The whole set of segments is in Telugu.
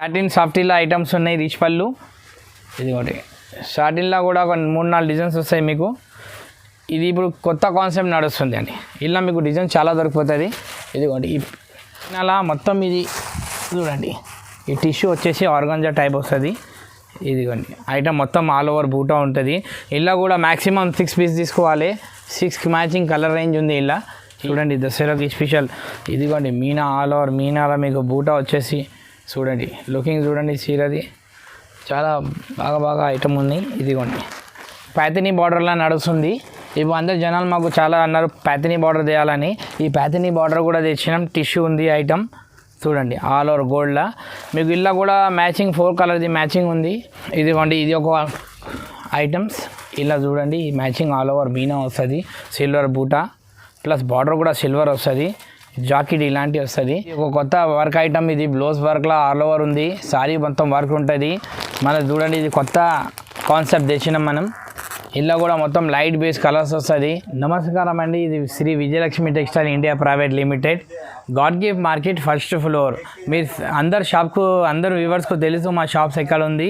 సాటిన్ సాఫ్టీలో ఐటమ్స్ ఉన్నాయి రిచ్ పళ్ళు. ఇదిగోండి సాటిన్లో కూడా ఒక 3-4 డిజైన్స్ వస్తాయి మీకు. ఇది ఇప్పుడు కొత్త కాన్సెప్ట్ నడుస్తుంది అండి. ఇలా మీకు డిజైన్ చాలా దొరికిపోతుంది. ఇదిగోండి అలా మొత్తం ఇది చూడండి. ఈ టిష్యూ వచ్చేసి ఆర్గాంజా టైప్ వస్తుంది. ఇదిగోండి ఐటమ్ మొత్తం ఆల్ ఓవర్ బూటా ఉంటుంది. ఇలా కూడా మ్యాక్సిమం 6 పీస్ తీసుకోవాలి. 6 మ్యాచింగ్ కలర్ రేంజ్ ఉంది. ఇలా చూడండి దసరాకి స్పెషల్. ఇదిగోండి మీనా ఆల్ ఓవర్ మీనాలో మీకు బూటా వచ్చేసి చూడండి. లుకింగ్ చూడండి చీరది చాలా బాగా ఐటమ్ ఉంది. ఇదిగోండి ప్యాథనీ బార్డర్లా నడుస్తుంది. ఇప్పుడు అందరు జనాలు మాకు చాలా అన్నారు ప్యాథనీ బార్డర్ చేయాలని. ఈ ప్యాథనీ బార్డర్ కూడా తెచ్చినాం. టిష్యూ ఉంది ఐటమ్ చూడండి ఆల్ ఓవర్ గోల్డ్లా మీకు. ఇలా కూడా మ్యాచింగ్ 4 కలర్ది మ్యాచింగ్ ఉంది. ఇదిగోండి ఇది ఒక ఐటమ్స్. ఇలా చూడండి మ్యాచింగ్ ఆల్ ఓవర్ మీనా వస్తుంది. సిల్వర్ బూటా ప్లస్ బార్డర్ కూడా సిల్వర్ వస్తుంది. జాకెట్ ఇలాంటివి వస్తుంది. ఒక కొత్త వర్క్ ఐటమ్ ఇది. బ్లౌజ్ వర్క్లో ఆల్ ఓవర్ ఉంది. సారీ మొత్తం వర్క్ ఉంటుంది. మన చూడండి ఇది కొత్త కాన్సెప్ట్ తెచ్చినాం మనం. ఇలా కూడా మొత్తం లైట్ బేస్ కలర్స్ వస్తుంది. నమస్కారం అండి. ఇది Shri Vijayalakshmi textile India private limited, God gift market first floor. మీరు అందరు షాప్కు అందరు వ్యూవర్స్కు తెలుసు మా షాప్స్ ఎక్కడ ఉంది.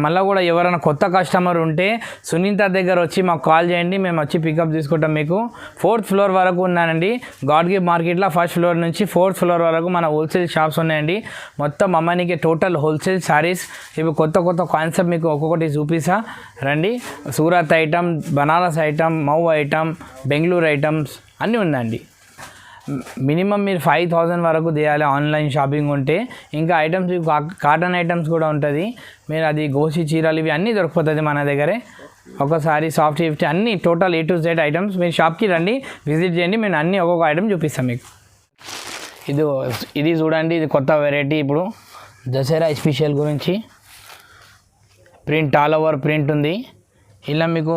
మళ్ళీ కూడా ఎవరైనా కొత్త కస్టమర్ ఉంటే సునీత దగ్గర వచ్చి మాకు కాల్ చేయండి. మేము వచ్చి పికప్ తీసుకుంటాం. మీకు 4th ఫ్లోర్ వరకు ఉన్నానండి. గాడ్ గిఫ్ట్ మార్కెట్లో 1st ఫ్లోర్ నుంచి 4th ఫ్లోర్ వరకు మన హోల్సేల్ షాప్స్ ఉన్నాయండి. మొత్తం అమ్మాయికి టోటల్ హోల్సేల్ సారీస్. ఇప్పుడు కొత్త కాన్సెప్ట్ మీకు ఒక్కొక్కటి చూపిస్తా రండి. సూరత్ ఐటమ్, బనారస్ ఐటమ్, మౌ ఐటమ్, బెంగళూరు ఐటమ్స్ అన్నీ ఉందండి. మినిమం మీరు 5000 వరకు తీయాలి ఆన్లైన్ షాపింగ్ ఉంటే. ఇంకా ఐటమ్స్ కాటన్ ఐటమ్స్ కూడా ఉంటుంది. మీరు అది గోసి చీరలు ఇవి అన్నీ దొరికిపోతుంది మన దగ్గరే. ఒకసారి సాఫ్ట్ గిఫ్ట్ అన్నీ total A to Z items. మీరు షాప్కి రండి, విజిట్ చేయండి. మేము అన్నీ ఒక్కొక్క ఐటమ్ చూపిస్తాం మీకు. ఇది చూడండి. ఇది కొత్త వెరైటీ. ఇప్పుడు దసరా స్పెషల్ గురించి ప్రింట్ ఆల్ ఓవర్ ప్రింట్ ఉంది. ఇలా మీకు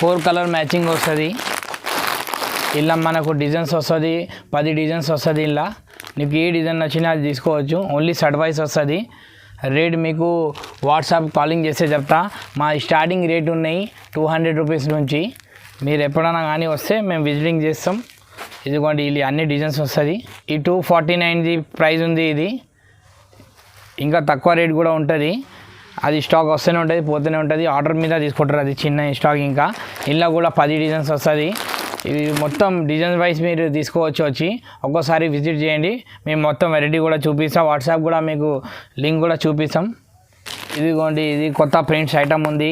4 కలర్ మ్యాచింగ్ వస్తుంది. ఇలా మనకు డిజైన్స్ వస్తుంది. 10 డిజైన్స్ వస్తుంది. ఇలా నీకు ఏ డిజైన్ నచ్చినా అది తీసుకోవచ్చు. ఓన్లీ సెట్ వైస్ వస్తుంది. రేట్ మీకు వాట్సాప్ కాలింగ్ చేస్తే చెప్తా. మా స్టార్టింగ్ రేట్ ఉన్నాయి 200 రూపీస్ నుంచి. మీరు ఎప్పుడైనా కానీ వస్తే మేము విజిటింగ్ చేస్తాం. ఇదిగోండి ఇది అన్ని డిజైన్స్ వస్తుంది. ఈ 249ది ప్రైస్ ఉంది. ఇది ఇంకా తక్కువ రేట్ కూడా ఉంటుంది. అది స్టాక్ వస్తూనే ఉంటుంది, పోతూనే ఉంటుంది. ఆర్డర్ మీద తీసుకుంటారు. అది చిన్న స్టాక్. ఇంకా ఇలా కూడా 10 డిజైన్స్ వస్తుంది. ఇది మొత్తం డిజైన్ వైజ్ మీరు తీసుకోవచ్చు. వచ్చి ఒక్కోసారి విజిట్ చేయండి. మేము మొత్తం వెరైటీ కూడా చూపిస్తాం. వాట్సాప్ కూడా మీకు లింక్ కూడా చూపిస్తాం. ఇదిగోండి ఇది కొత్త ప్రింట్స్ ఐటమ్ ఉంది.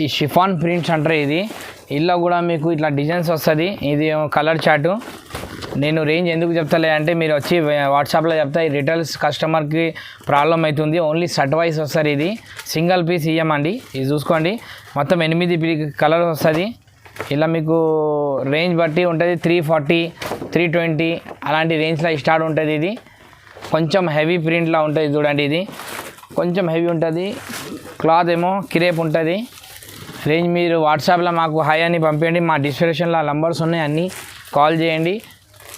ఈ షిఫాన్ ప్రింట్స్ అంటారు. ఇది ఇలా కూడా మీకు ఇట్లా డిజైన్స్ వస్తుంది. ఇది కలర్ చార్టు. నేను రేంజ్ ఎందుకు చెప్తలే అంటే మీరు వచ్చి వాట్సాప్లో చెప్తా. ఈ రిటైల్స్ కస్టమర్కి ప్రాబ్లం అవుతుంది. ఓన్లీ సెట్ వైస్ వస్తుంది. ఇది సింగిల్ పీస్ ఇవ్వమండి. ఇది చూసుకోండి మొత్తం 8 కలర్ వస్తుంది. ఇలా మీకు రేంజ్ బట్టి ఉంటుంది. 340, 320 అలాంటి రేంజ్లో స్టార్ట్ ఉంటుంది. ఇది కొంచెం హెవీ ప్రింట్లో ఉంటుంది. చూడండి ఇది కొంచెం హెవీ ఉంటుంది. క్లాత్ ఏమో క్రేప్ ఉంటుంది. రేంజ్ మీరు వాట్సాప్లో మాకు హాయ్ అని పంపించండి. మా డిస్క్రిప్షన్లో నంబర్స్ ఉన్నాయి. అన్నీ కాల్ చేయండి,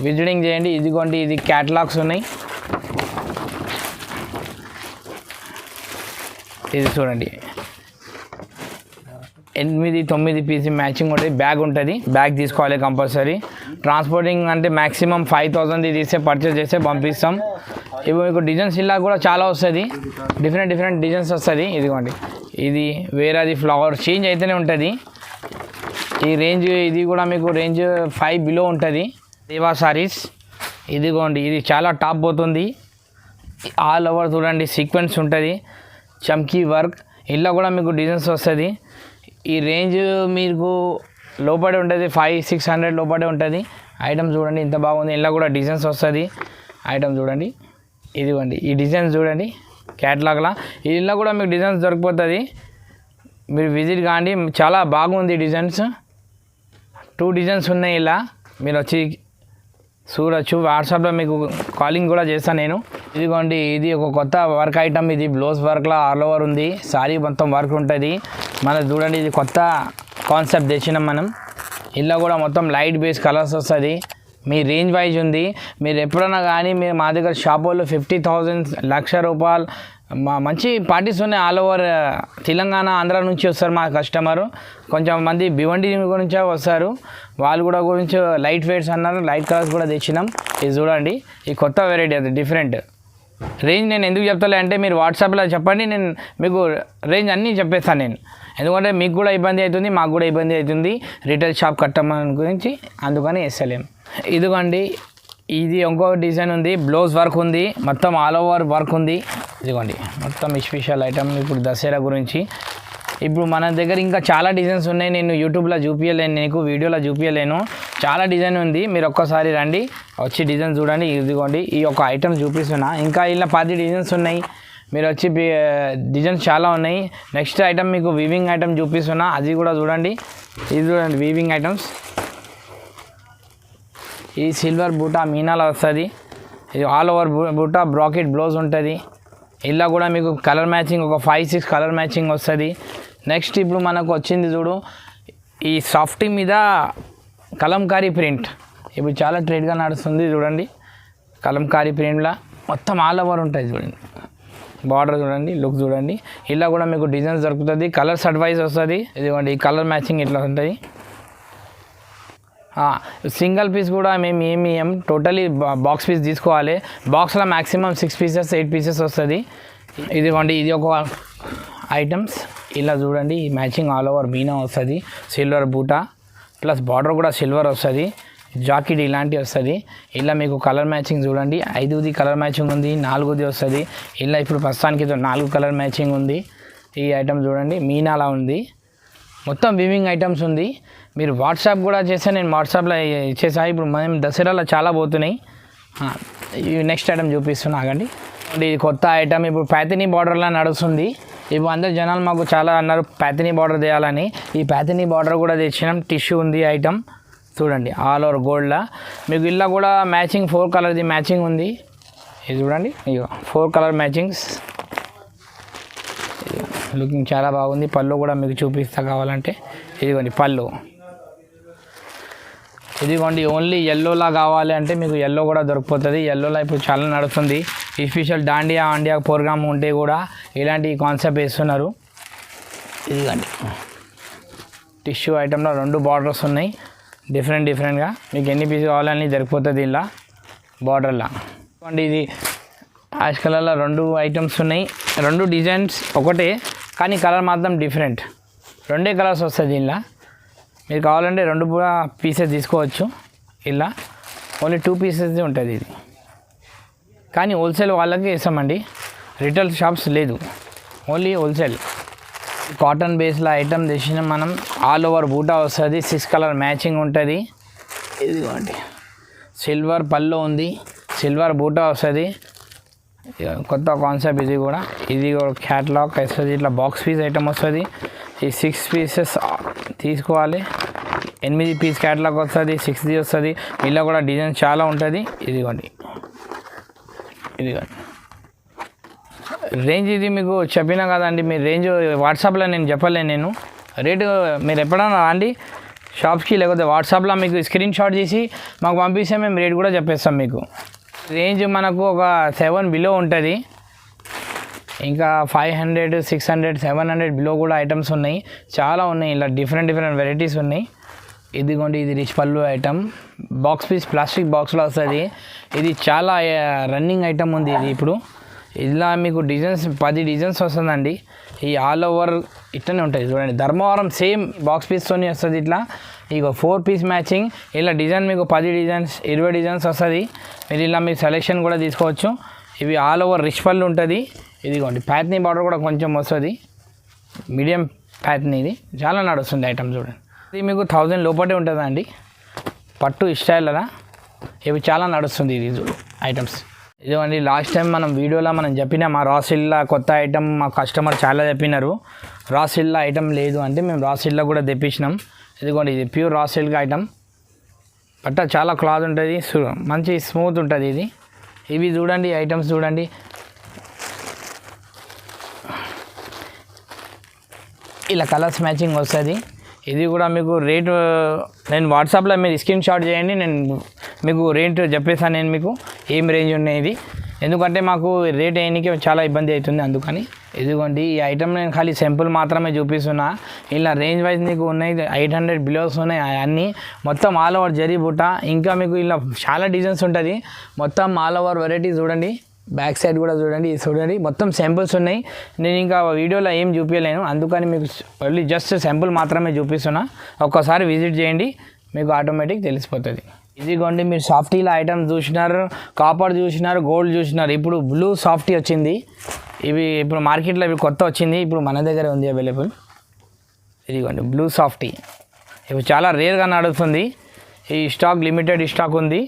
విజిటింగ్ చేయండి. ఇదిగోండి ఇది క్యాటలాగ్స్ ఉన్నాయి. ఇది చూడండి 8-9 పీస్ మ్యాచింగ్ ఉంటుంది. బ్యాగ్ ఉంటుంది. బ్యాగ్ తీసుకోవాలి కంపల్సరీ. ట్రాన్స్పోర్టింగ్ అంటే మ్యాక్సిమం 5000 తీస్తే పర్చేస్ చేస్తే పంపిస్తాం. ఇప్పుడు మీకు డిజైన్స్ ఇలా కూడా చాలా వస్తుంది. డిఫరెంట్ డిజైన్స్ వస్తుంది. ఇదిగోండి ఇది వేరేది ఫ్లవర్ చేంజ్ అయితేనే ఉంటుంది. ఈ రేంజ్ ఇది కూడా మీకు రేంజ్ 5 బిలో ఉంటుంది. దేవా సారీస్. ఇదిగోండి ఇది చాలా టాప్ పోతుంది. ఆల్ ఓవర్ చూడండి సీక్వెన్స్ ఉంటుంది. చమ్కీ వర్క్. ఇలా కూడా మీకు డిజైన్స్ వస్తుంది. ఈ రేంజ్ మీకు లోపడే ఉంటుంది. 500-600 లోపడే ఉంటుంది. ఐటమ్ చూడండి ఇంత బాగుంది. ఇలా కూడా డిజైన్స్ వస్తుంది. ఐటమ్ చూడండి. ఇదిగోండి ఈ డిజైన్స్ చూడండి క్యాటలాగ్లా. ఇలా కూడా మీకు డిజైన్స్ దొరికిపోతుంది. మీరు విజిట్ కాండి. చాలా బాగుంది డిజైన్స్. 2 డిజైన్స్ ఉన్నాయి. ఇలా మీరు వచ్చి చూడొచ్చు. వాట్సాప్లో మీకు కాలింగ్ కూడా చేస్తాను నేను. ఇదిగోండి ఇది ఒక కొత్త వర్క్ ఐటమ్. ఇది బ్లౌజ్ వర్క్లో ఆల్ ఓవర్ ఉంది. సారీ మొత్తం వర్క్ ఉంటుంది. మన చూడండి ఇది కొత్త కాన్సెప్ట్ తెచ్చినాం మనం. ఇలా కూడా మొత్తం లైట్ బేస్ కలర్స్ వస్తుంది. మీ రేంజ్ వైజ్ ఉంది. మీరు ఎప్పుడైనా కానీ మీరు మా దగ్గర షాప్ వాళ్ళు 50,000 1,00,000 మా మంచి పార్టీస్ ఉన్నాయి. ఆల్ ఓవర్ తెలంగాణ, ఆంధ్ర నుంచి వస్తారు మా కస్టమరు. కొంచెం మంది భివండి గురించే వస్తారు. వాళ్ళు కూడా గురించి లైట్ వెయిట్స్ అన్నారు. లైట్ కలర్స్ కూడా తెచ్చినాం. ఇది చూడండి ఈ కొత్త వెరైటీ. అది డిఫరెంట్ రేంజ్ నేను ఎందుకు చెప్తాలే అంటే మీరు వాట్సాప్లో చెప్పండి, నేను మీకు రేంజ్ అన్నీ చెప్పేస్తాను నేను. ఎందుకంటే మీకు కూడా ఇబ్బంది అవుతుంది, మాకు కూడా ఇబ్బంది అవుతుంది రిటైల్ షాప్ కట్టమని గురించి, అందుకని వేస్తలేం. ఇదిగోండి ఇది ఇంకో డిజైన్ ఉంది, బ్లౌజ్ వర్క్ ఉంది, మొత్తం ఆల్ ఓవర్ వర్క్ ఉంది. ఇదిగోండి మొత్తం స్పెషల్ ఐటమ్ ఇప్పుడు దసరా గురించి. ఇప్పుడు మన దగ్గర ఇంకా చాలా డిజైన్స్ ఉన్నాయి, నేను యూట్యూబ్లో చూపించలేను, నీకు వీడియోలో చూపించలేను, చాలా డిజైన్ ఉంది. మీరు ఒక్కసారి రండి, వచ్చి డిజైన్ చూడండి. ఇదిగోండి ఈ ఒక ఐటమ్ చూపిస్తున్నా, ఇంకా ఇలా 10 డిజైన్స్ ఉన్నాయి, మీరు వచ్చి డిజైన్స్ చాలా ఉన్నాయి. నెక్స్ట్ ఐటమ్ మీకు వీవింగ్ ఐటమ్ చూపిస్తున్నా, అది కూడా చూడండి. ఇది చూడండి వీవింగ్ ఐటమ్స్, ఈ సిల్వర్ బూటా మీనాల వస్తుంది, ఇది ఆల్ ఓవర్ బూటా బ్రాకెట్ బ్లౌజ్ ఉంటుంది. ఇలా కూడా మీకు కలర్ మ్యాచింగ్ ఒక 5-6 కలర్ మ్యాచింగ్ వస్తుంది. నెక్స్ట్ ఇప్పుడు మనకు వచ్చింది చూడు, ఈ సాఫ్టీ మీద కలంకారీ ప్రింట్, ఇప్పుడు చాలా ట్రెండ్గా నడుస్తుంది చూడండి. కలంకారీ ప్రింట్లో మొత్తం ఆల్ ఓవర్ ఉంటుంది చూడండి, బార్డర్ చూడండి, లుక్ చూడండి. ఇలా కూడా మీకు డిజైన్స్ దొరుకుతుంది, కలర్స్ అడ్వైజ్ వస్తుంది. ఇదిగోండి ఈ కలర్ మ్యాచింగ్ ఇట్లా ఉంటుంది. సింగిల్ పీస్ కూడా మేము ఏమి టోటలీ బాక్స్ పీస్ తీసుకోవాలి. బాక్స్లో మ్యాక్సిమం 6 పీసెస్ 8 పీసెస్ వస్తుంది. ఇదిగోండి ఇది ఒక ఐటమ్స్, ఇలా చూడండి ఈ మ్యాచింగ్ ఆల్ ఓవర్ మీనా వస్తుంది, సిల్వర్ బూటా ప్లస్ బార్డర్ కూడా సిల్వర్ వస్తుంది, జాకెట్ ఇలాంటివి వస్తుంది. ఇలా మీకు కలర్ మ్యాచింగ్ చూడండి, 5ది కలర్ మ్యాచింగ్ ఉంది, 4ది వస్తుంది. ఇలా ఇప్పుడు ప్రస్తుతానికి 4 కలర్ మ్యాచింగ్ ఉంది. ఈ ఐటమ్ చూడండి మీనాలా ఉంది, మొత్తం వివింగ్ ఐటమ్స్ ఉంది. మీరు వాట్సాప్ కూడా చేస్తే నేను వాట్సాప్లో ఇచ్చేసా. ఇప్పుడు మనం దసరాలో చాలా పోతున్నాయి. నెక్స్ట్ ఐటమ్ చూపిస్తున్నా ఆగండి. ఇది కొత్త ఐటమ్, ఇప్పుడు ప్యాథినీ బార్డర్లో నడుస్తుంది. ఇప్పుడు అందరు జనాలు మాకు చాలా అన్నారు ప్యాథినీ బార్డర్ తీయాలని, ఈ ప్యాథినీ బార్డర్ కూడా తెచ్చినాం. టిష్యూ ఉంది ఐటమ్ చూడండి, ఆల్ ఓవర్ గోల్డ్లా. మీకు ఇలా కూడా మ్యాచింగ్ 4 కలర్ది మ్యాచింగ్ ఉంది. ఇది చూడండి, ఇక 4 కలర్ మ్యాచింగ్స్, లుకింగ్ చాలా బాగుంది. పళ్ళు కూడా మీకు చూపిస్తా కావాలంటే. ఇదిగోండి పళ్ళు, ఇదిగోండి ఓన్లీ ఎల్లోలా కావాలి అంటే మీకు ఎల్లో కూడా దొరికిపోతుంది. ఎల్లోలా ఇప్పుడు చాలా నడుస్తుంది. స్పెషల్ దాండియా ప్రోగ్రామ్ ఉంటే కూడా ఇలాంటి కాన్సెప్ట్ వేస్తున్నారు. ఇదిగోండి టిష్యూ ఐటెంలో 2 బార్డర్స్ ఉన్నాయి, డిఫరెంట్గా మీకు ఎన్ని పీస్ కావాలని దొరికిపోతుంది ఇలా బార్డర్లా. ఇది యాష్ కలర్లో 2 ఐటమ్స్ ఉన్నాయి, 2 డిజైన్స్ ఒకటే కానీ కలర్ మాత్రం డిఫరెంట్, 2 కలర్స్ వస్తుంది ఇలా. మీరు కావాలంటే 2 కూడా పీసెస్ తీసుకోవచ్చు. ఇలా ఓన్లీ 2 పీసెస్ ఉంటుంది ఇది, కానీ హోల్సేల్ వాళ్ళకి వేసామండి, రిటైల్ షాప్స్ లేదు, ఓన్లీ హోల్సేల్. కాటన్ బేస్లో ఐటమ్ తెచ్చిన మనం, ఆల్ ఓవర్ బూటా వస్తుంది, 6 కలర్ మ్యాచింగ్ ఉంటుంది. ఇదిగోండి సిల్వర్ పళ్ళు ఉంది, సిల్వర్ బూటా వస్తుంది, కొత్త కాన్సెప్ట్ ఇది కూడా. ఇది కూడా క్యాట్లాగ్ వస్తుంది, ఇట్లా బాక్స్ పీస్ ఐటమ్ వస్తుంది. ఈ 6 పీసెస్ తీసుకోవాలి, 8 పీస్ క్యాట్లాగ్ వస్తుంది, 6ది వస్తుంది. ఇలా కూడా డిజైన్ చాలా ఉంటుంది. ఇదిగోండి రేంజ్ ఇది మీకు చెప్పినా కదండి, మీరు రేంజ్ వాట్సాప్లో నేను చెప్పలేను, నేను రేటు మీరు ఎప్పుడైనా రండి షాప్కి, లేకపోతే వాట్సాప్లో మీకు స్క్రీన్ షాట్ చేసి మాకు పంపిస్తే మేము రేట్ కూడా చెప్పేస్తాం మీకు. రేంజ్ మనకు ఒక 7 బిలో ఉంటుంది, ఇంకా 500, 600, 700 బిలో కూడా ఐటమ్స్ ఉన్నాయి, చాలా ఉన్నాయి. ఇలా డిఫరెంట్ వెరైటీస్ ఉన్నాయి. ఇదిగోండి ఇది రిచ్ పళ్ళు ఐటమ్, బాక్స్ పీస్ ప్లాస్టిక్ బాక్స్లో వస్తుంది. ఇది చాలా రన్నింగ్ ఐటమ్ ఉంది ఇది. ఇప్పుడు ఇలా మీకు డిజైన్స్ 10 డిజైన్స్ వస్తుందండి. ఈ ఆల్ ఓవర్ ఇట్లనే ఉంటుంది చూడండి, ధర్మవరం సేమ్ బాక్స్ పీస్తోనే వస్తుంది. ఇట్లా ఇక 4 పీస్ మ్యాచింగ్, ఇలా డిజైన్ మీకు 10 డిజైన్స్ 20 డిజైన్స్ వస్తుంది. మీరు ఇలా మీరు సెలెక్షన్ కూడా తీసుకోవచ్చు. ఇవి ఆల్ ఓవర్ రిచ్ పళ్ళు ఉంటుంది. ఇదిగోండి ప్యాథినీ బార్డర్ కూడా కొంచెం వస్తుంది, మీడియం ప్యాథినీ, ఇది చాలా నడుస్తుంది ఐటమ్ చూడండి. ఇది మీకు 1000 లోపటే ఉంటుందండి, పట్టు స్టైల్లా ఇవి చాలా నడుస్తుంది ఇది ఐటమ్స్. ఇదిగోండి లాస్ట్ టైం మనం వీడియోలో మనం చెప్పిన మా రాసిల్లా కొత్త ఐటమ్ మా కస్టమర్ చాలా చెప్పినారు, రాసిల్లా ఐటమ్ లేదు అంటే మేము రాసిల్లా కూడా తెప్పించినాం. ఇదిగోండి ఇది ప్యూర్ రాసిల్గా ఐటమ్, బట్ట చాలా క్లాత్ ఉంటుంది, మంచి స్మూత్ ఉంటుంది ఇది. ఇవి చూడండి ఐటమ్స్ చూడండి, ఇలా కలర్స్ మ్యాచింగ్ వస్తుంది. ఇది కూడా మీకు రేటు నేను వాట్సాప్లో మీరు స్క్రీన్ షాట్ చేయండి, నేను మీకు రేట్ చెప్పేసాను నేను మీకు ఏం రేంజ్ ఉన్నాయి ఇది, ఎందుకంటే మాకు రేట్ వేయడానికి చాలా ఇబ్బంది అవుతుంది అందుకని. ఇదిగోండి ఈ ఐటమ్ నేను ఖాళీ సింపుల్ మాత్రమే చూపిస్తున్నా, ఇలా రేంజ్ వైజ్ మీకు ఉన్నాయి 800 బిలోస్ ఉన్నాయి అన్నీ, మొత్తం ఆల్ ఓవర్ జరీ బుట్ట, ఇంకా మీకు ఇలా చాలా డిజైన్స్ ఉంటుంది, మొత్తం ఆల్ ఓవర్ వెరైటీ చూడండి. బ్యాక్ సైడ్ కూడా చూడండి, ఇది చూడండి మొత్తం శాంపుల్స్ ఉన్నాయి. నేను ఇంకా వీడియోలో ఏం చూపించలేను, అందుకని మీకు ఓన్లీ జస్ట్ శాంపుల్ మాత్రమే చూపిస్తున్నా. ఒక్కసారి విజిట్ చేయండి, మీకు ఆటోమేటిక్ తెలిసిపోతుంది. ఇదిగోండి మీరు సాఫ్టీల ఐటమ్స్ చూసినారు, కాపర్ చూసినారు, గోల్డ్ చూసినారు. ఇప్పుడు బ్లూ సాఫ్టీ వచ్చింది. ఇవి ఇప్పుడు మార్కెట్లో ఇవి కొత్త వచ్చింది, ఇప్పుడు మన దగ్గర ఉంది అవైలబుల్. ఇదిగోండి బ్లూ సాఫ్టీ, ఇవి చాలా రేర్గా నడుస్తుంది. ఈ స్టాక్ లిమిటెడ్ స్టాక్ ఉంది,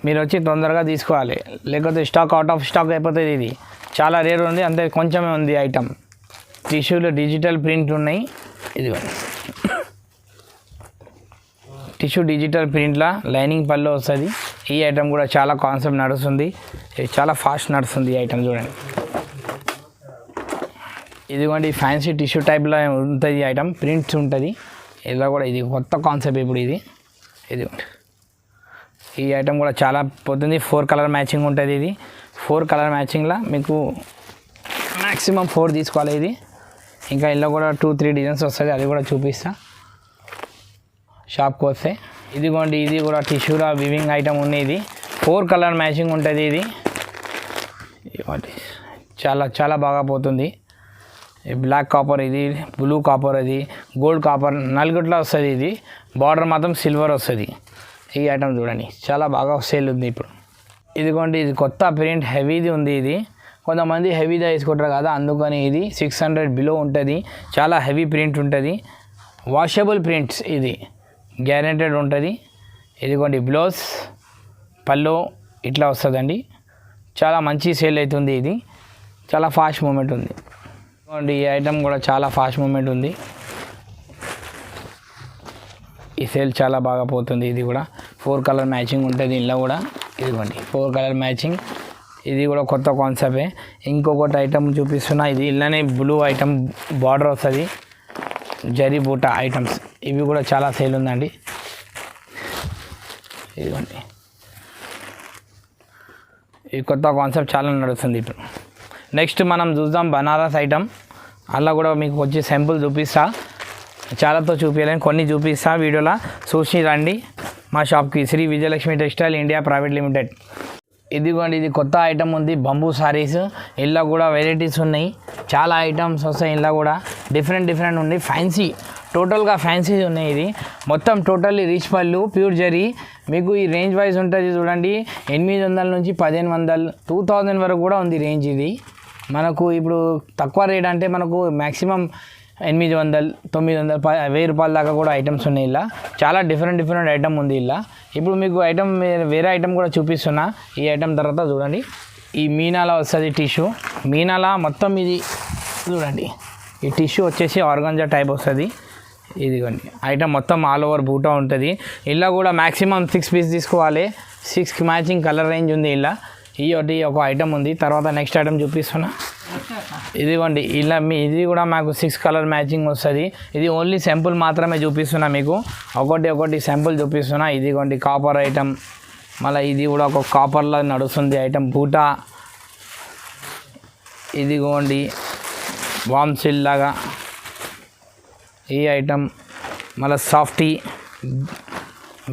మీరు వచ్చి తొందరగా తీసుకోవాలి, లేకపోతే స్టాక్ అవుట్ ఆఫ్ స్టాక్ అయిపోతుంది. ఇది చాలా రేర్ ఉంది, అంతే కొంచెమే ఉంది ఐటమ్. టిష్యూలో డిజిటల్ ప్రింట్ ఉన్నాయి. ఇదిగోండి టిష్యూ డిజిటల్ ప్రింట్లా లైనింగ్ పళ్ళు వస్తుంది. ఈ ఐటమ్ కూడా చాలా కాన్సెప్ట్ నడుస్తుంది, చాలా ఫాస్ట్ నడుస్తుంది ఈ ఐటమ్. చూడండి ఇదిగోండి ఫ్యాన్సీ టిష్యూ టైప్లో ఉంటుంది ఈ ఐటమ్, ప్రింట్స్ ఉంటుంది. ఇలా కూడా ఇది కొత్త కాన్సెప్ట్ ఇప్పుడు ఇది. ఇదిగోండి ఈ ఐటమ్ కూడా చాలా పోతుంది. 4 కలర్ మ్యాచింగ్ ఉంటుంది. ఇది 4 కలర్ మ్యాచింగ్లో మీకు మ్యాక్సిమం 4 తీసుకోవాలి. ఇది ఇంకా ఇలా కూడా 2-3 డిజైన్స్ వస్తుంది, అది కూడా చూపిస్తా షాప్కి వస్తే. ఇదిగోండి ఇది కూడా టిష్యూలో వివింగ్ ఐటమ్ ఉన్నాయి. ఇది 4 కలర్ మ్యాచింగ్ ఉంటుంది. ఇది చాలా చాలా బాగా పోతుంది. బ్లాక్ కాపర్, ఇది బ్లూ కాపర్, అది గోల్డ్ కాపర్, నలుగుట్లో వస్తుంది. ఇది బార్డర్ మాత్రం సిల్వర్ వస్తుంది. ఈ ఐటమ్ చూడండి చాలా బాగా సేల్ ఉంది ఇప్పుడు. ఇదిగోండి ఇది కొత్త ప్రింట్ హెవీది ఉంది. ఇది కొంతమంది హెవీగా వేసుకుంటారు కదా, అందుకని ఇది 600 బిలో ఉంటుంది. చాలా హెవీ ప్రింట్ ఉంటుంది, వాషబుల్ ప్రింట్స్, ఇది గ్యారెంటెడ్ ఉంటుంది. ఇదిగోండి బ్లౌజ్ పల్లో ఇట్లా వస్తుందండి, చాలా మంచి సేల్ అవుతుంది. ఇది చాలా ఫాస్ట్ మూమెంట్ ఉంది. ఇదిగోండి ఈ ఐటమ్ కూడా చాలా ఫాస్ట్ మూమెంట్ ఉంది, ఈ సేల్ చాలా బాగా పోతుంది. ఇది కూడా 4 కలర్ మ్యాచింగ్ ఉంటుంది ఇంట్లో కూడా. ఇదిగోండి 4 కలర్ మ్యాచింగ్, ఇది కూడా కొత్త కాన్సెప్టే. ఇంకొకటి ఐటమ్ చూపిస్తున్నా, ఇది ఇలానే బ్లూ ఐటమ్ బార్డర్ వస్తుంది, జరీ బూటా ఐటమ్స్, ఇవి కూడా చాలా సేల్ ఉందండి. ఇదిగోండి ఈ కొత్త కాన్సెప్ట్ చాలా నడుస్తుంది ఇప్పుడు. నెక్స్ట్ మనం చూద్దాం బనారస్ ఐటమ్. అలా కూడా మీకు వచ్చి శాంపుల్ చూపిస్తా, చాలాతో చూపించలేను, కొన్ని చూపిస్తా వీడియోలో, చూసి రండి మా షాప్కి. Shri Vijayalakshmi textile India private limited. ఇదిగోండి ఇది కొత్త ఐటమ్ ఉంది, బంబూ సారీస్. ఇలా కూడా వెరైటీస్ ఉన్నాయి, చాలా ఐటమ్స్ వస్తాయి. ఇలా కూడా డిఫరెంట్ ఉంది, ఫ్యాన్సీ, టోటల్గా ఫ్యాన్సీ ఉన్నాయి. ఇది మొత్తం టోటల్లీ రిచ్ పళ్ళు, ప్యూర్ జరీ. మీకు ఈ రేంజ్ వైజ్ ఉంటుంది చూడండి, 800 నుంచి 1500, 2000 వరకు కూడా ఉంది రేంజ్. ఇది మనకు ఇప్పుడు తక్కువ రేట్ అంటే మనకు మ్యాక్సిమం 800, 900, 1000 రూపాయల దాకా కూడా ఐటమ్స్ ఉన్నాయి. ఇలా చాలా డిఫరెంట్ ఐటమ్ ఉంది. ఇలా ఇప్పుడు మీకు ఐటమ్ వేరే ఐటమ్ కూడా చూపిస్తున్నా. ఈ ఐటమ్ తర్వాత చూడండి, ఈ మీనాలా వస్తుంది టిష్యూ, మీనాలా మొత్తం ఇది చూడండి. ఈ టిష్యూ వచ్చేసి ఆర్గాంజా టైప్ వస్తుంది. ఇదిగోండి ఐటమ్ మొత్తం ఆల్ ఓవర్ బూటా ఉంటుంది. ఇలా కూడా మ్యాక్సిమం 6 పీస్ తీసుకోవాలి, 6 మ్యాచింగ్ కలర్ రేంజ్ ఉంది. ఇలా ఈ ఒకటి ఒక ఐటమ్ ఉంది. తర్వాత నెక్స్ట్ ఐటమ్ చూపిస్తున్నా. ఇదిగోండి ఇలా ఇది కూడా మాకు 6 కలర్ మ్యాచింగ్ వస్తుంది. ఇది ఓన్లీ శాంపుల్ మాత్రమే చూపిస్తున్నా మీకు, ఒకటి శాంపుల్ చూపిస్తున్నా. ఇదిగోండి కాపర్ ఐటమ్, మళ్ళీ ఇది కూడా ఒక కాపర్లో నడుస్తుంది ఐటమ్ బూటా. ఇదిగోండి వామ్ సిల్ లాగా ఈ ఐటమ్, మళ్ళీ సాఫ్టీ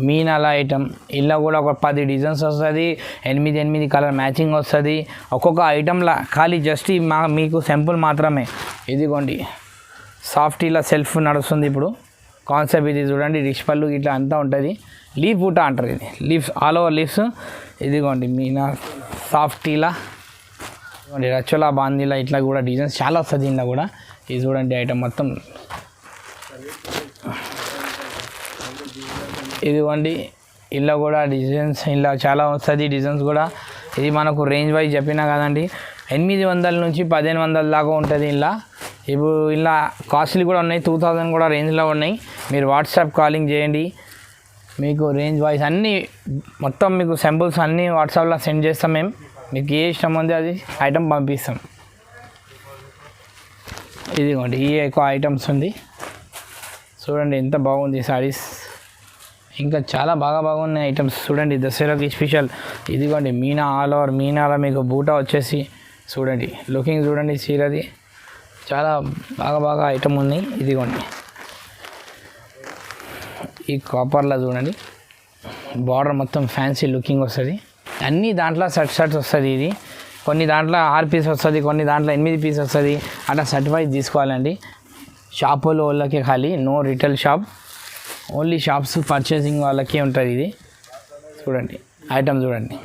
మీనాల ఐటమ్. ఇలా కూడా ఒక 10 డిజైన్స్ వస్తుంది, 8 కలర్ మ్యాచింగ్ వస్తుంది. ఒక్కొక్క ఐటమ్లా ఖాళీ జస్ట్ మీకు శాంపుల్ మాత్రమే. ఇదిగోండి సాఫ్టీలా సెల్ఫ్ నడుస్తుంది ఇప్పుడు కాన్సెప్ట్. ఇది చూడండి రిచ్ పళ్ళు ఇట్లా అంతా ఉంటుంది, లీఫ్ బూటా అంటారు. ఇది లీవ్స్, ఆల్ ఓవర్ లీవ్స్. ఇదిగోండి మీనా సాఫ్టీలా, ఇదిగోండి రచ్చోలా బాందీలా, ఇట్లా కూడా డిజైన్స్ చాలా వస్తుంది ఇంట్లో కూడా. ఇది చూడండి ఐటమ్ మొత్తం. ఇదిగోండి ఇలా కూడా డిజైన్స్ ఇలా చాలా వస్తుంది డిజైన్స్ కూడా. ఇది మనకు రేంజ్ వైజ్ చెప్పినా కదండి, 800 నుంచి 1500 దాకా ఉంటుంది. ఇలా ఇప్పుడు ఇలా కాస్ట్లీ కూడా ఉన్నాయి, 2000 కూడా రేంజ్లో ఉన్నాయి. మీరు వాట్సాప్ కాలింగ్ చేయండి, మీకు రేంజ్ వైజ్ అన్నీ మొత్తం మీకు శాంపుల్స్ అన్నీ వాట్సాప్లో సెండ్ చేస్తాం. మేము మీకు ఏ ఇష్టం ఉంది అది ఐటమ్ పంపిస్తాం. ఇదిగోండి ఈ ఎక్కువ ఐటమ్స్ ఉంది చూడండి, ఎంత బాగుంది సారీస్. ఇంకా చాలా బాగున్నాయి ఐటమ్స్ చూడండి, దసరాకి స్పెషల్. ఇదిగోండి మీనా, ఆల్ ఓవర్ మీనాలో మీకు బూటా వచ్చేసి చూడండి, లుకింగ్ చూడండి చీరది, చాలా బాగా ఐటమ్ ఉన్నాయి. ఇదిగోండి ఈ కాపర్లో చూడండి బార్డర్ మొత్తం ఫ్యాన్సీ లుకింగ్ వస్తుంది, అన్నీ దాంట్లో షర్ట్స్ వస్తుంది. ఇది కొన్ని దాంట్లో 6 పీస్ వస్తుంది, కొన్ని దాంట్లో 8 పీస్ వస్తుంది. అట్లా సర్టిఫైడ్ తీసుకోవాలండి. షాపులో వాళ్ళకే ఖాళీ, no retail shop, only shops purchasing వాళ్ళకే ఉంటుంది. ఇది చూడండి ఐటమ్ చూడండి,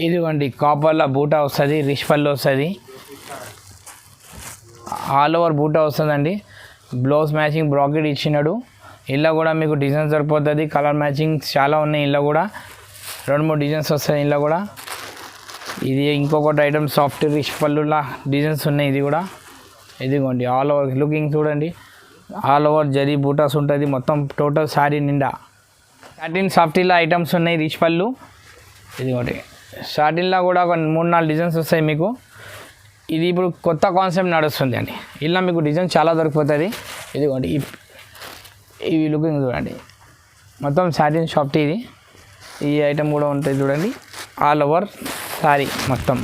ఇదిగోండి కాపర్లో బూటా వస్తుంది, రిచ్ పళ్ళు వస్తుంది, ఆల్ ఓవర్ బూటా వస్తుందండి. బ్లౌజ్ మ్యాచింగ్ బ్రాకెట్ ఇచ్చినాడు. ఇలా కూడా మీకు డిజైన్స్ సరిపోతుంది, కలర్ మ్యాచింగ్ చాలా ఉన్నాయి. ఇలా కూడా 2-3 డిజైన్స్ వస్తాయి. ఇలా కూడా ఇది ఇంకొకటి ఐటమ్ సాఫ్ట్ రిచ్ పళ్ళులా డిజైన్స్ ఉన్నాయి. ఇది కూడా ఇదిగోండి ఆల్ ఓవర్ లుకింగ్ చూడండి, ఆల్ ఓవర్ జరీ బూటాస్ ఉంటుంది మొత్తం టోటల్ శారీ నిండా. సాటిన్ సాఫ్టీలా ఐటమ్స్ ఉన్నాయి, రిచ్ పళ్ళు. ఇదిగోండి సాటిన్లో కూడా ఒక 3-4 డిజైన్స్ వస్తాయి మీకు. ఇది ఇప్పుడు కొత్త కాన్సెప్ట్ నడుస్తుంది అండి. ఇలా మీకు డిజైన్ చాలా దొరికిపోతుంది. ఇదిగోండి ఇవి లుకింగ్ చూడండి, మొత్తం సాటిన్ సాఫ్టీ. ఇది ఈ ఐటమ్ కూడా ఉంటుంది చూడండి, ఆల్ ఓవర్ శారీ మొత్తం.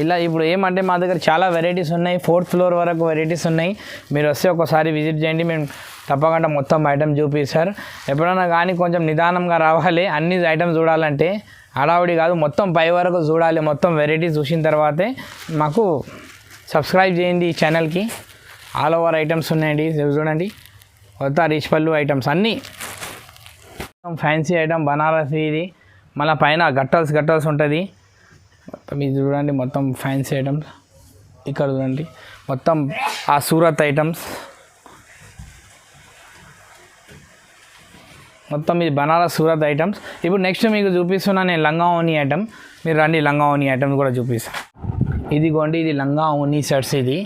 ఇలా ఇప్పుడు ఏమంటే మా దగ్గర చాలా వెరైటీస్ ఉన్నాయి, 4th ఫ్లోర్ వరకు వెరైటీస్ ఉన్నాయి. మీరు వస్తే ఒకసారి విజిట్ చేయండి, మేము తప్పకుండా మొత్తం ఐటమ్ చూపిస్తారు. ఎప్పుడైనా కానీ కొంచెం నిదానంగా రావాలి, అన్ని ఐటమ్స్ చూడాలంటే హడావుడి కాదు, మొత్తం పై వరకు చూడాలి. మొత్తం వెరైటీస్ చూసిన తర్వాతే మాకు సబ్స్క్రైబ్ చేయండి ఈ ఛానల్కి. ఆల్ ఓవర్ ఐటమ్స్ ఉన్నాయండి చూడండి, కొత్త రిచ్ పళ్ళు ఐటమ్స్ అన్నీ. Fancy item Banarasi. ఇది మళ్ళీ పైన గట్టల్స్ ఉంటుంది మొత్తం. ఇది చూడండి మొత్తం ఫ్యాన్సీ ఐటమ్స్. ఇక్కడ చూడండి మొత్తం ఆ సూరత్ ఐటమ్స్ మొత్తం. ఇది బనారస్ సూరత్ ఐటమ్స్. ఇప్పుడు నెక్స్ట్ మీకు చూపిస్తున్నా నేను లంగా ఓనీ ఐటమ్. మీరు రండి, లంగా ఓనీ ఐటమ్ కూడా చూపిస్తాను. ఇదిగోండి ఇది లంగా ఓనీ సెట్స్. ఇది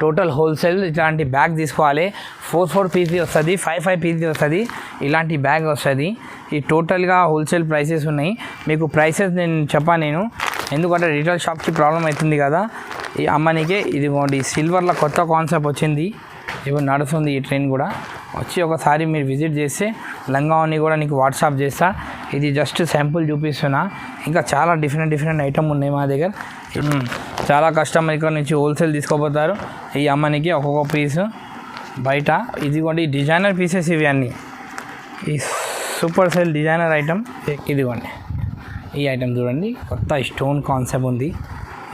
టోటల్ హోల్సేల్. ఇలాంటి బ్యాగ్ తీసుకోవాలి, 4 పీసీ వస్తుంది, 5 పీసీ వస్తుంది. ఇలాంటి బ్యాగ్ వస్తుంది. ఈ టోటల్గా హోల్సేల్ ప్రైసెస్ ఉన్నాయి. మీకు ప్రైసెస్ నేను చెప్పాను, ఎందుకంటే రిటైల్ షాప్కి ప్రాబ్లం అవుతుంది కదా ఈ అమ్మనికే. ఇదిగోండి సిల్వర్లో కొత్త కాన్సెప్ట్ వచ్చింది, ఇప్పుడు నడుస్తుంది ఈ ట్రైన్ కూడా. వచ్చి ఒకసారి మీరు విజిట్ చేస్తే లంగావని కూడా నీకు వాట్సాప్ చేస్తా. ఇది జస్ట్ శాంపుల్ చూపిస్తున్నా, ఇంకా చాలా డిఫరెంట్ ఐటమ్ ఉన్నాయి మా దగ్గర. చాలా కస్టమర్ ఇక్కడ నుంచి హోల్సేల్ తీసుకోపోతారు ఈ అమ్మనికి ఒక్కొక్క పీసు బయట. ఇదిగోండి డిజైనర్ పీసెస్ ఇవి అన్నీ, ఈ సూపర్ సెల్ డిజైనర్ ఐటమ్. ఇదిగోండి ఈ ఐటమ్ చూడండి, కొత్త స్టోన్ కాన్సెప్ట్ ఉంది.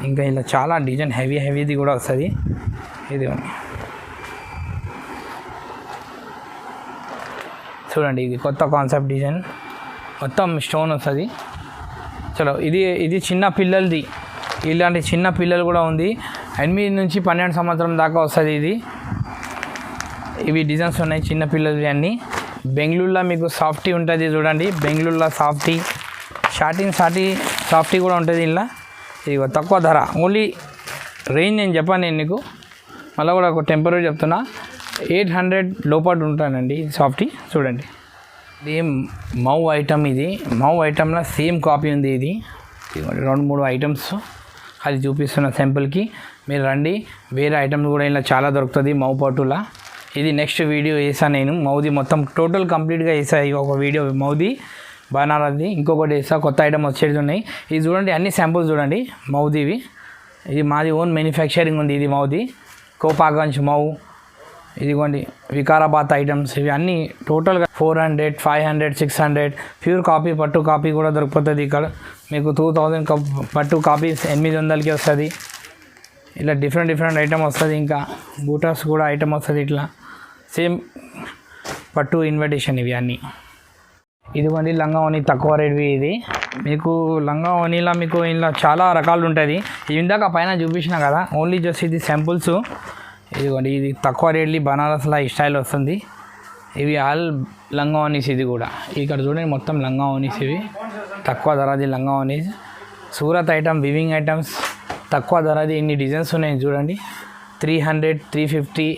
ఇంకా ఇలా చాలా డిజైన్ హెవీది కూడా వస్తుంది. ఇదిగోండి చూడండి, ఇది కొత్త కాన్సెప్ట్ డిజైన్, మొత్తం స్టోన్ వస్తుంది. చలో ఇది చిన్న పిల్లలది. ఇలాంటి చిన్న పిల్లలు కూడా ఉంది, 8 నుంచి 12 సంవత్సరం దాకా వస్తుంది. ఇవి డిజైన్స్ ఉన్నాయి చిన్న పిల్లలవి అన్నీ. బెంగళూరులో మీకు సాఫ్టీ ఉంటుంది చూడండి, బెంగళూరులో సాఫ్టీ సాఫ్టీ కూడా ఉంటుంది. ఇలా ఇది తక్కువ ధర, ఓన్లీ రేంజ్ నేను చెప్పాను నీకు, మళ్ళీ కూడా ఒక టెంపరీ చెప్తున్నా, 800 లోపల ఉంటానండి సాఫ్టీ. చూడండి ఇది మౌ ఐటమ్. ఇది మౌ ఐటమ్లో సేమ్ కాపీ ఉంది. ఇది 2-3 ఐటమ్స్ అది చూపిస్తున్న సింపుల్కి. మీరు రండి, వేరే ఐటమ్స్ కూడా ఇలా చాలా దొరుకుతుంది మౌ పట్టులా. ఇది నెక్స్ట్ వీడియో వేసాను నేను, మౌది మొత్తం టోటల్ కంప్లీట్గా వేసా. ఒక వీడియో మౌది బనారస్ది, ఇంకొకటి వేసా, కొత్త ఐటమ్ వచ్చేది ఉన్నాయి. ఇది చూడండి అన్ని శాంపుల్స్ చూడండి మౌదివి. ఇది మాది ఓన్ మ్యానుఫ్యాక్చరింగ్ ఉంది. ఇది మౌది కోపాగంజ్ మౌ. ఇదిగోండి వికారాబాద్ ఐటమ్స్. ఇవి అన్నీ టోటల్గా 400, 500, 600 ప్యూర్ కాపీ పట్టు కాపీ కూడా దొరికిపోతుంది ఇక్కడ మీకు. 2000 పట్టు కాపీ 800కి వస్తుంది. ఇలా డిఫరెంట్ ఐటమ్ వస్తుంది. ఇంకా బూటాస్ కూడా ఐటమ్ వస్తుంది. ఇట్లా సేమ్ పట్టు ఇన్విటేషన్ ఇవి అన్నీ. ఇదిగోండి లంగా ఓనీ తక్కువ రేట్వి. ఇది మీకు లంగా ఓనీలా మీకు ఇలా చాలా రకాలు ఉంటుంది. ఇందాక పైన చూపించిన కదా, ఓన్లీ జస్ట్ ఇది శాంపుల్స్. ఇదిగోండి ఇది తక్కువ రేట్లీ బనారస్లా ఈ స్టైల్ వస్తుంది. ఇవి ఆల్ లంగా ఓనీస్. ఇది కూడా ఇక్కడ చూడండి మొత్తం లంగా ఓనీస్. ఇవి తక్కువ ధరది లంగా ఓనీస్. సూరత్ ఐటమ్, వివింగ్ ఐటమ్స్ తక్కువ ధరది. ఇన్ని డిజైన్స్ ఉన్నాయి చూడండి, 300, 350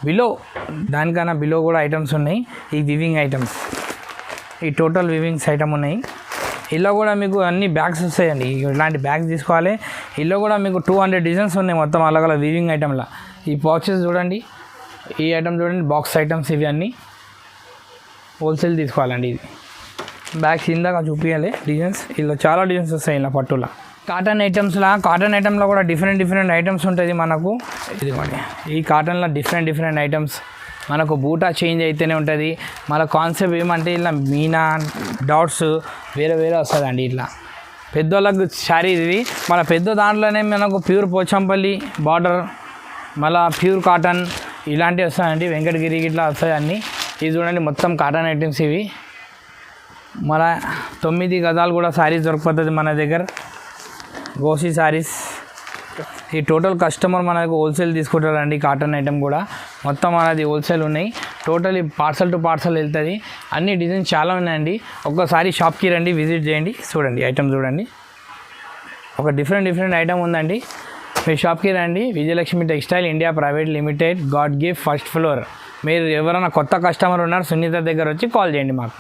బిలో, దానికన్నా బిలో కూడా ఐటమ్స్ ఉన్నాయి. ఈ వివింగ్ ఐటమ్స్, ఈ టోటల్ వివింగ్స్ ఐటమ్ ఉన్నాయి. ఇలా కూడా మీకు అన్ని బ్యాగ్స్ వస్తాయండి. ఇలాంటి బ్యాగ్స్ తీసుకోవాలి. ఇలా కూడా మీకు 200 డిజైన్స్ ఉన్నాయి మొత్తం అలగల వివింగ్ ఐటమ్లా. ఈ పౌచెస్ చూడండి, ఈ ఐటమ్ చూడండి, బాక్స్ ఐటమ్స్ ఇవి అన్నీ హోల్సేల్ తీసుకోవాలండి. ఇది బ్యాగ్స్ ఇందాక చూపించాలి డిజైన్స్. ఇలా చాలా డిజైన్స్ వస్తాయి ఇలా పట్టులా. కాటన్ ఐటమ్లో కూడా డిఫరెంట్ ఐటమ్స్ ఉంటుంది మనకు. ఇదిగోండి ఈ కాటన్లో డిఫరెంట్ ఐటమ్స్ మనకు బూటా చేంజ్ అయితేనే ఉంటుంది. మన కాన్సెప్ట్ ఏమంటే ఇలా మీనా డాట్స్ వేరే వేరే వస్తుందండి. ఇట్లా పెద్దోళ్ళకు శారీ ఇది. మన పెద్ద దాంట్లోనే మనకు ప్యూర్ పోచంపల్లి బార్డర్, మళ్ళీ ప్యూర్ కాటన్ ఇలాంటివి వస్తాయండి. వెంకటగిరి ఇట్లా వస్తాయి అన్నీ. ఇది చూడండి మొత్తం కాటన్ ఐటమ్స్ ఇవి. మన 9 గజాలు కూడా శారీస్ దొరికిపోతుంది మన దగ్గర, గోసి శారీస్. ఈ టోటల్ కస్టమర్ మనకు హోల్సేల్ తీసుకుంటారండి. కాటన్ ఐటమ్ కూడా మొత్తం మనది హోల్సేల్ ఉన్నాయి. టోటల్ పార్సల్ టు పార్సల్ వెళ్తుంది. అన్ని డిజైన్స్ చాలా ఉన్నాయండి. ఒక్కసారి షాప్కి రండి, విజిట్ చేయండి, చూడండి ఐటమ్ చూడండి. ఒక డిఫరెంట్ ఐటమ్ ఉందండి. మీ షాప్కి రండి. Vijayalakshmi textile India private limited, God gift, first floor. మీరు ఎవరైనా కొత్త కస్టమర్ ఉన్నారు సునీత దగ్గర వచ్చి కాల్ చేయండి మాకు.